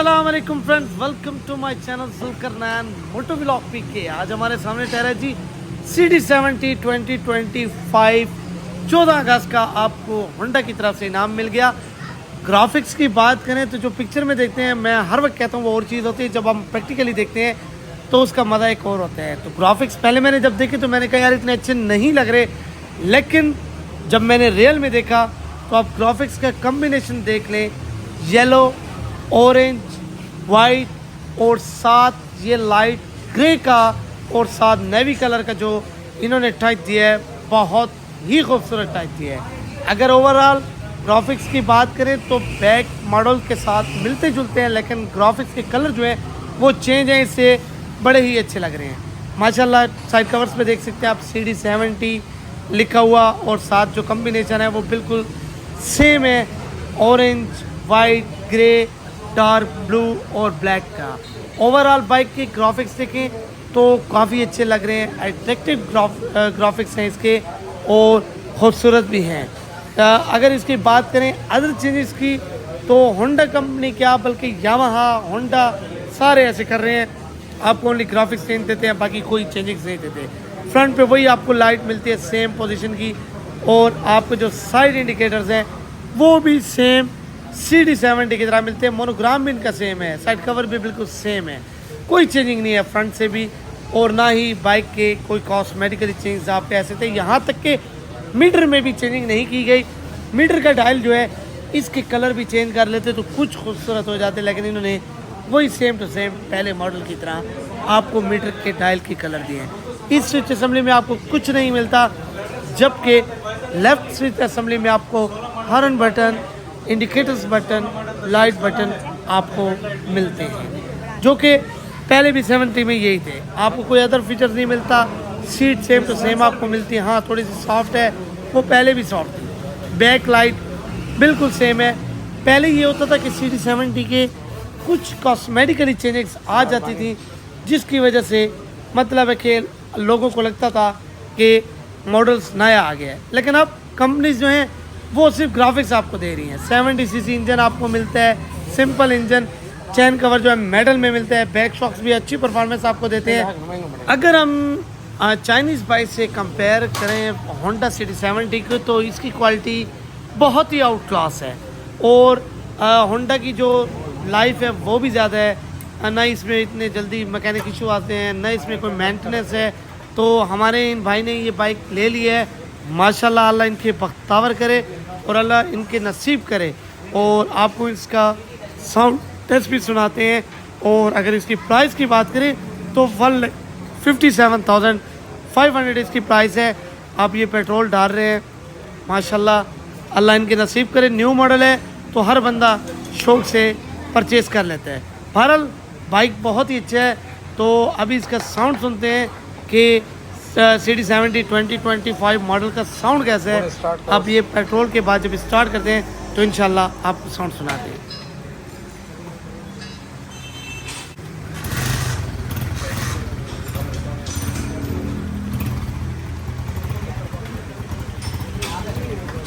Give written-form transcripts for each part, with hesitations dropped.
अस्सलाम वालेकुम friends, welcome to my channel Zulqarnain moto vlog PK. आज हमारे सामने टायर है जी CD70 2025 14 अगस्त का आपको होंडा की तरफ से इनाम मिल गया। ग्राफिक्स की बात करें तो जो पिक्चर में देखते हैं, मैं हर वक्त कहता हूँ वो और चीज़ होती है, जब हम प्रैक्टिकली देखते हैं तो उसका मज़ा एक और होता है। तो ग्राफिक्स पहले मैंने जब देखे तो मैंने कहा यार इतने अच्छे नहीं लग रहे, लेकिन जब मैंने रियल में देखा तो आप ग्राफिक्स का कम्बिनेशन देख लें, येलो, ऑरेंज, वाइट और साथ ये लाइट ग्रे का और साथ नेवी कलर का जो इन्होंने टच दिया है, बहुत ही खूबसूरत टच दिया है। अगर ओवरऑल ग्राफिक्स की बात करें तो बैक मॉडल के साथ मिलते जुलते हैं, लेकिन ग्राफिक्स के कलर जो है वो चेंज हैं, इससे बड़े ही अच्छे लग रहे हैं माशाल्लाह। साइड कवर्स पे देख सकते हैं आप CD70 लिखा हुआ और साथ जो कम्बिनेशन है वो बिल्कुल सेम है, orange, white, grey, dark blue और ब्लैक का। ओवरऑल बाइक के ग्राफिक्स देखें तो काफ़ी अच्छे लग रहे हैं, अट्रैक्टिव ग्राफिक्स हैं इसके और खूबसूरत भी हैं। अगर इसकी बात करें अदर चेंजेस की तो होंडा कंपनी क्या बल्कि यामाहा, होंडा सारे ऐसे कर रहे हैं, आपको ओनली ग्राफिक्स चेंज देते हैं, बाकी कोई चेंजेस नहीं देते। फ्रंट पे वही आपको लाइट मिलती है सेम पोजीशन की, और आपको जो साइड इंडिकेटर्स हैं वो भी सेम CD70 की तरह मिलते हैं। मोनोग्राम भी इनका सेम है, साइड कवर भी बिल्कुल सेम है, कोई चेंजिंग नहीं है फ्रंट से भी, और ना ही बाइक के कोई कॉस्मेटिकली चेंज आप कह सकते हैं। यहाँ तक के मीटर में भी चेंजिंग नहीं की गई। मीटर का डायल जो है इसके कलर भी चेंज कर लेते तो कुछ खूबसूरत हो जाते, लेकिन इन्होंने वही सेम टू सेम पहले मॉडल की तरह आपको मीटर के डायल के कलर दिए हैं। इस स्विच असेंबली में आपको कुछ नहीं मिलता, जबकि लेफ्ट स्विच असेंबली में आपको horn button, indicators button, light button आपको मिलते हैं, जो कि पहले भी 70 में यही थे। आपको कोई अदर फीचर्स नहीं मिलता। सीट सेम टू सेम आपको मिलती है, हाँ थोड़ी सी सॉफ्ट है, वो पहले भी सॉफ्ट थी। बैक लाइट बिल्कुल सेम है। पहले ये होता था कि CD70 के कुछ कॉस्मेटिकली चेंजेस आ जाती थी, जिसकी वजह से मतलब है कि लोगों को लगता था कि मॉडल्स नया आ गया है, लेकिन अब कंपनीज जो हैं वो सिर्फ ग्राफिक्स आपको दे रही हैं। 70cc इंजन आपको मिलता है, सिंपल इंजन, चैन कवर जो है मेटल में मिलता है, बैक शॉक्स भी अच्छी परफॉर्मेंस आपको देते हैं। अगर हम चाइनीज़ बाइक से कंपेयर करें होंडा CD70 को तो इसकी क्वालिटी बहुत ही आउट क्लास है, और होंडा की जो लाइफ है वो भी ज़्यादा है, ना इसमें इतने जल्दी मैकेनिक इशू आते हैं, ना इसमें कोई मेंटेनेंस है। तो हमारे इन भाई ने ये बाइक ले ली है, माशाल्लाह, अल्लाह इनके बख्तावर करे और अल्लाह इनके नसीब करे। और आपको इसका साउंड टेस्ट भी सुनाते हैं। और अगर इसकी प्राइस की बात करें तो 1,57,500 इसकी प्राइस है। आप ये पेट्रोल डाल रहे हैं, माशाल्लाह, अल्लाह इनके नसीब करे। न्यू मॉडल है तो हर बंदा शौक से परचेज़ कर लेता है। बहरहाल बाइक बहुत ही अच्छा है। तो अभी इसका साउंड सुनते हैं कि CD70 2025 मॉडल का साउंड कैसा है। अब ये पेट्रोल के बाद जब स्टार्ट करते हैं तो इंशाल्लाह आपको साउंड सुनाते हैं।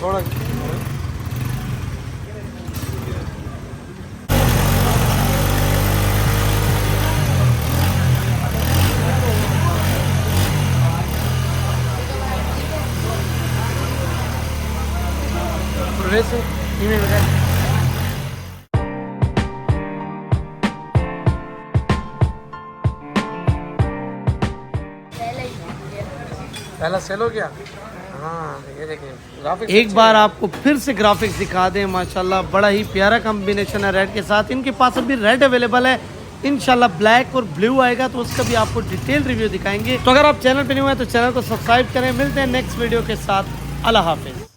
थोड़ा वैसे ईमेल में पहला सेल हो गया। हाँ ये देखिए ग्राफिक्स एक बार आपको फिर से ग्राफिक्स दिखा दें, माशाल्लाह बड़ा ही प्यारा कॉम्बिनेशन है रेड के साथ। इनके पास अभी रेड अवेलेबल है, इंशाल्लाह ब्लैक और ब्लू आएगा तो उसका भी आपको डिटेल रिव्यू दिखाएंगे। तो अगर आप चैनल पे नहीं हुए तो चैनल को सब्सक्राइब करें। मिलते हैं नेक्स्ट वीडियो के साथ। अल्लाह हाफिज़।